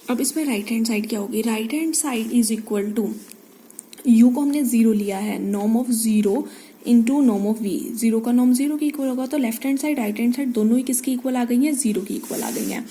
अब इसमें right hand side क्या होगी, right hand side is equal to u को हमने जीरो लिया है, norm of zero into norm of v, zero का नॉर्म जीरो के इक्वल होगा, तो left hand side right hand side दोनों ही किसकी इक्वल आ गई हैं, जीरो की इक्वल आ गई हैं।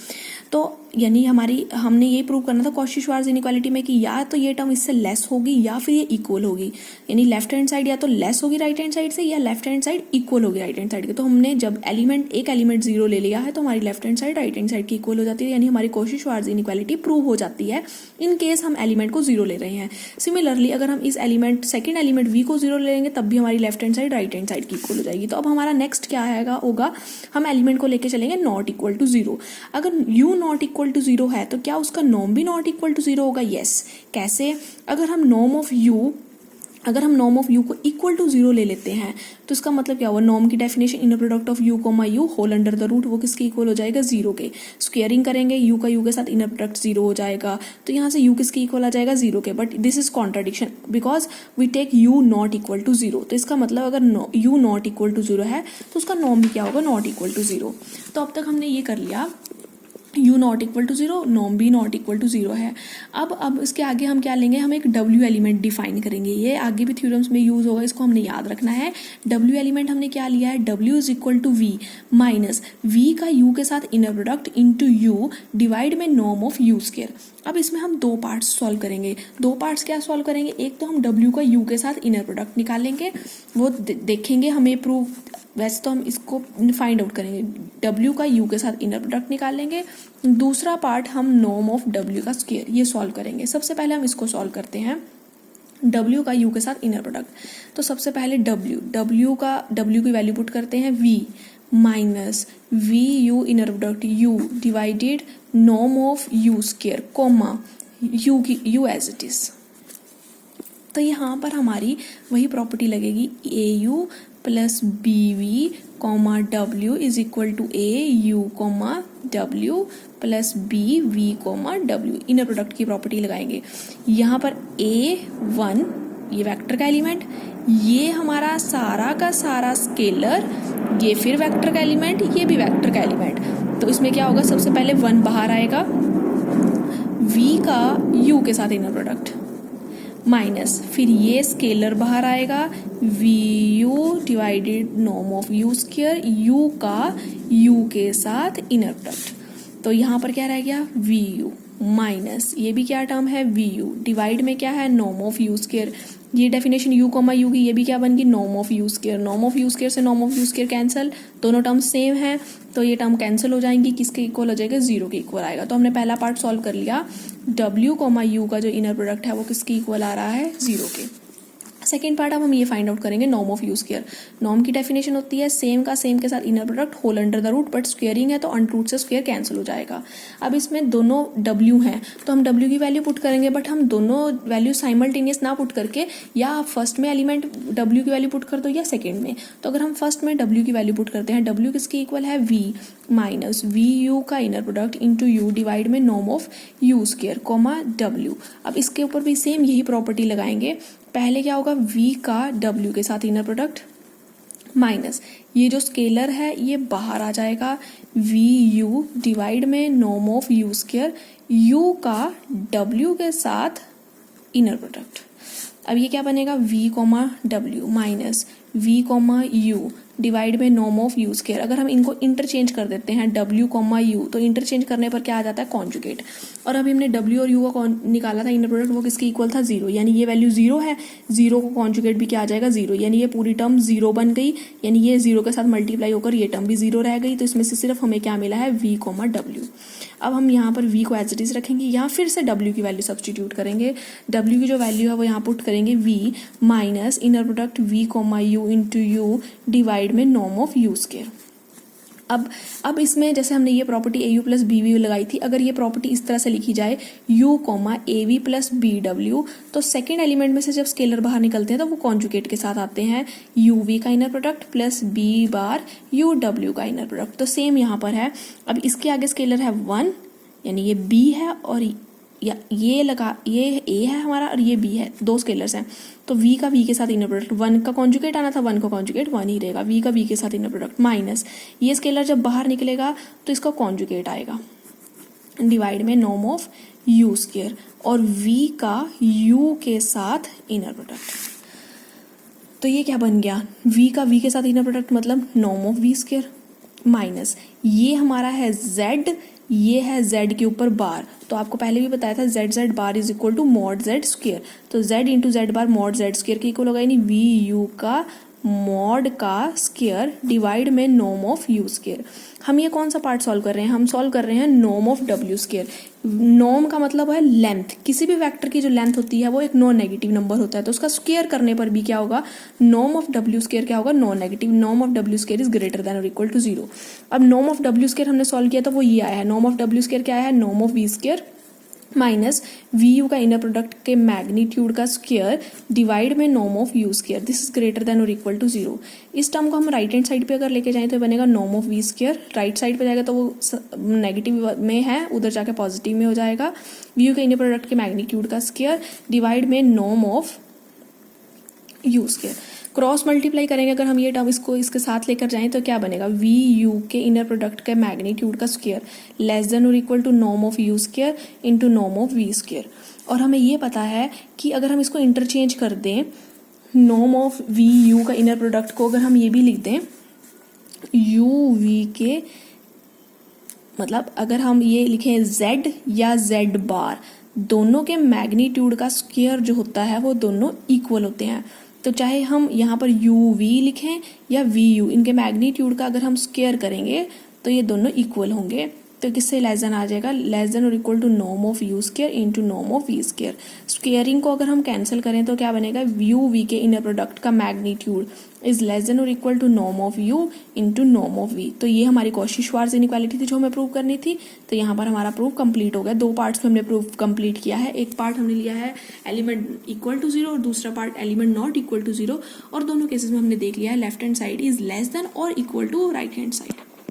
तो यानी हमने ये प्रूव करना था कॉची-श्वार्ट्ज इनइक्वालिटी में कि या तो ये टर्म इससे लेस होगी या फिर ये इक्वल होगी, यानी लेफ्ट हैंड साइड या तो लेस होगी राइट हैंड साइड से या लेफ्ट हैंड साइड इक्वल होगी राइट हैंड साइड के। तो हमने जब एक एलिमेंट जीरो ले लिया है तो हमारी left hand side right hand side की इक्वल हो जाती है, यानी हमारी कॉची-श्वार्ट्ज इनइक्वालिटी प्रूव हो जाती है इन केस हम एलिमेंट को जीरो ले रहे हैं। सिमिलरली अगर हम इस सेकेंड एलिमेंट v को जीरो ले लेंगे तब भी हमारी left hand side right hand side की इक्वल हो जाएगी। तो अब हमारा नेक्स्ट क्या आएगा होगा, हम एलिमेंट को लेके चलेंगे नॉट इक्वल टू जीरो। अगर u not equal to zero है तो क्या उसका नॉर्म भी नॉट इक्वल टू जीरो होगा, यस। कैसे, अगर हम नॉर्म ऑफ u को इक्वल टू जीरो ले लेते हैं तो इसका मतलब क्या हुआ, नॉर्म की definition inner product of u comma u whole under the root, वो किसके इक्वल हो जाएगा, जीरो के। स्क्वेयरिंग करेंगे u का u के साथ इनर प्रोडक्ट जीरो हो जाएगा, तो यहाँ से u किसके इक्वल आ जाएगा, जीरो के। But this is contradiction because we take u not equal to zero, तो इसका मतलब अगर u not equal to zero है तो उसका नॉर्म भी क्या होगा, नॉट इक्वल टू जीरो। तो अब तक हमने ये कर लिया, u not equal to zero, norm भी नॉट इक्वल टू जीरो है। अब इसके आगे हम क्या लेंगे, हम एक w एलिमेंट डिफाइन करेंगे, ये आगे भी थ्योरम्स में यूज होगा, इसको हमने याद रखना है। w एलिमेंट हमने क्या लिया है, w is equal to v minus v का u के साथ inner product into u divide में नॉर्म ऑफ u स्क्वायर। अब इसमें हम दो पार्ट्स सॉल्व करेंगे, दो पार्ट्स क्या सॉल्व करेंगे, एक तो हम w का u के साथ इनर प्रोडक्ट निकालेंगे, वो देखेंगे हमें प्रूव, वैसे तो हम इसको फाइंड आउट करेंगे, w का u के साथ इनर प्रोडक्ट निकालेंगे। दूसरा पार्ट हम नॉर्म ऑफ w का स्क्वायर ये सॉल्व करेंगे। सबसे पहले हम इसको सॉल्व करते हैं, w का u के साथ इनर प्रोडक्ट। तो सबसे पहले w की वैल्यू पुट करते हैं v minus vu inner product u divided norm of u square comma u as it is. तो यहाँ पर हमारी वही प्रॉपर्टी लगेगी au plus bv comma w is equal to au comma w plus bv comma w, inner product की property लगाएंगे। यहाँ पर a1 ये वेक्टर का एलिमेंट, ये हमारा सारा का सारा स्केलर, ये फिर वेक्टर का एलिमेंट, ये भी वेक्टर का एलिमेंट। तो इसमें क्या होगा, सबसे पहले 1 बाहर आएगा, v का u के साथ इनर प्रोडक्ट माइनस फिर ये स्केलर बाहर आएगा, vu divided norm of u square, u का u के साथ इनर प्रोडक्ट। तो यहाँ पर क्या रह गया, vu माइनस ये भी क्या टर्म है, vu डिवाइड में क्या है, नॉर्म ऑफ u स्क्वायर, ये डेफिनेशन u कॉमा u की, ये भी क्या बन गई, norm of u square. Norm of u square से norm of u square cancel, दोनों टर्म सेम है तो ये टर्म कैंसिल हो जाएंगी, किसके इक्वल हो जाएगा, जीरो के इक्वल आएगा। तो हमने पहला पार्ट सॉल्व कर लिया, w कॉमा u का जो इनर प्रोडक्ट है वो किसके इक्वल आ रहा है, जीरो के। सेकेंड पार्ट अब हम ये फाइंड आउट करेंगे norm of u square. Norm की डेफिनेशन होती है सेम का सेम के साथ inner product whole under the root, but squaring है तो अंडर रूट से स्क्वेयर कैंसिल हो जाएगा। अब इसमें दोनों w हैं तो हम w की वैल्यू पुट करेंगे, बट हम दोनों वैल्यू साइमल्टेनियस ना पुट करके या आप फर्स्ट में एलिमेंट w की वैल्यू पुट कर दो या सेकेंड में। तो अगर हम फर्स्ट में w की वैल्यू पुट करते हैं, w किसके इक्वल है, v माइनस vu का inner product into u divide में norm of u square comma w। अब इसके ऊपर भी सेम यही प्रॉपर्टी लगाएंगे, पहले क्या होगा, v का w के साथ इनर प्रोडक्ट माइनस ये जो स्केलर है ये बाहर आ जाएगा, vu डिवाइड में norm of u square, u का w के साथ इनर प्रोडक्ट। अब ये क्या बनेगा, v comma w minus v comma u divide में नॉर्म ऑफ u स्क्वायर। अगर हम इनको इंटरचेंज कर देते हैं w कॉमा u, तो इंटरचेंज करने पर क्या आ जाता है, कॉन्जुगेट। और अभी हमने w और u का निकाला था इनर प्रोडक्ट, वो किसके इक्वल था, जीरो, यानी ये वैल्यू जीरो है, जीरो को कॉन्जुगेट भी क्या आ जाएगा, जीरो, यानी ये पूरी टर्म जीरो बन गई, यानी ये जीरो के साथ मल्टीप्लाई होकर ये टर्म भी जीरो रह गई। तो इसमें से सिर्फ हमें क्या मिला है, v कॉमा w। अब हम यहाँ पर v को एज इट इज रखेंगे, यहाँ फिर से w की वैल्यू सब्सटीट्यूट करेंगे, w की जो वैल्यू है वो यहाँ पुट करेंगे v minus inner product v comma u into u divide में नॉर्म ऑफ u स्क्वायर। अब इसमें जैसे हमने ये प्रॉपर्टी au प्लस bv लगाई थी, अगर ये प्रॉपर्टी इस तरह से लिखी जाए u comma av plus bw, तो सेकेंड एलिमेंट में से जब स्केलर बाहर निकलते हैं तो वो कॉन्जुगेट के साथ आते हैं, uv का इनर प्रोडक्ट प्लस b बार uw का इनर प्रोडक्ट। तो सेम यहाँ पर है, अब इसके आगे स्केलर है 1, यानी ये b है और या ये a है हमारा और ये b है, दो स्केलर्स हैं, तो v का v के साथ इनर प्रोडक्ट, 1 का कॉन्जुगेट आना था, 1 का कॉन्जुगेट 1 ही रहेगा, v का v के साथ इनर प्रोडक्ट माइनस ये स्केलर जब बाहर निकलेगा तो इसका कॉन्जुगेट आएगा डिवाइड में नॉर्म ऑफ यू स्क्वायर और v का u के साथ इनर प्रोडक्ट। तो ये क्या बन गया, v का v के साथ इनर प्रोडक्ट मतलब norm of v square minus ये हमारा है z, ये है z के ऊपर बार। तो आपको पहले भी बताया था z bar is equal to mod z square. तो z into z bar mod z square के इक्वल होगा, यानी वी यू का मॉड का स्क्वायर डिवाइड में नॉर्म ऑफ यू स्क्वायर। हम ये कौन सा पार्ट सॉल्व कर रहे हैं, हम सॉल्व कर रहे हैं norm of w square. Norm का मतलब है लेंथ, किसी भी वेक्टर की जो लेंथ होती है वो एक नॉन नेगेटिव नंबर होता है, तो उसका स्क्वायर करने पर भी क्या होगा, नॉर्म ऑफ w स्क्वायर क्या होगा, non negative. Norm of w square is greater than और इक्वल टू 0। अब नॉर्म ऑफ w स्क्वायर हमने सॉल्व किया तो वो ये आया है, नॉर्म ऑफ w स्क्वायर क्या है, norm of v square minus v u का इनर प्रोडक्ट के मैग्नीट्यूड का स्क्वायर डिवाइड में norm of u square, this is greater than और इक्वल टू 0। इस टर्म को हम राइट हैंड साइड पे अगर लेके जाएं तो बनेगा norm of v square, right side पे जाएगा तो वो नेगेटिव में है, उधर जाके पॉजिटिव में हो जाएगा। वी यू के इनर प्रोडक्ट के मैग्नीट्यूड का स्क्वायर डिवाइड में norm of u square. Cross multiply करेंगे अगर हम ये टर्म इसको इसके साथ लेकर जाएं तो क्या बनेगा, वी यू के इनर प्रोडक्ट के मैग्नीट्यूड का स्क्वायर लेस देन और equal to norm of u square into norm of v square. और हमें ये पता है कि अगर हम इसको इंटरचेंज कर दें, नॉर्म ऑफ वी यू का इनर प्रोडक्ट को अगर हम ये भी लिख दें यू वी के, मतलब अगर हम ये लिखें z या z बार, दोनों के मैग्नीट्यूड का स्क्वायर जो होता है वो दोनों इक्वल होते हैं। तो चाहे हम यहाँ पर यू वी लिखें या वी यू, इनके मैग्नीट्यूड का अगर हम स्क्वायर करेंगे तो ये दोनों इक्वल होंगे। तो किससे लेस देन आ जाएगा, लेस देन और equal to norm of u square into norm of v square. Squaring को अगर हम कैंसिल करें तो क्या बनेगा, यू वी के इनर प्रोडक्ट का मैग्नीट्यूड इज लेस देन और equal to norm of u into norm of v. तो ये हमारी कॉची-श्वार्ट्ज इनइक्वालिटी थी जो हमें प्रूव करनी थी। तो यहाँ पर हमारा प्रूफ कंप्लीट हो गया। दो पार्ट्स में हमने प्रूफ कंप्लीट किया है, एक पार्ट हमने लिया है एलिमेंट इक्वल टू 0 और दूसरा part element not equal to 0, और दोनों केसेस में हमने देख लिया है left hand side is less than और equal to right hand side.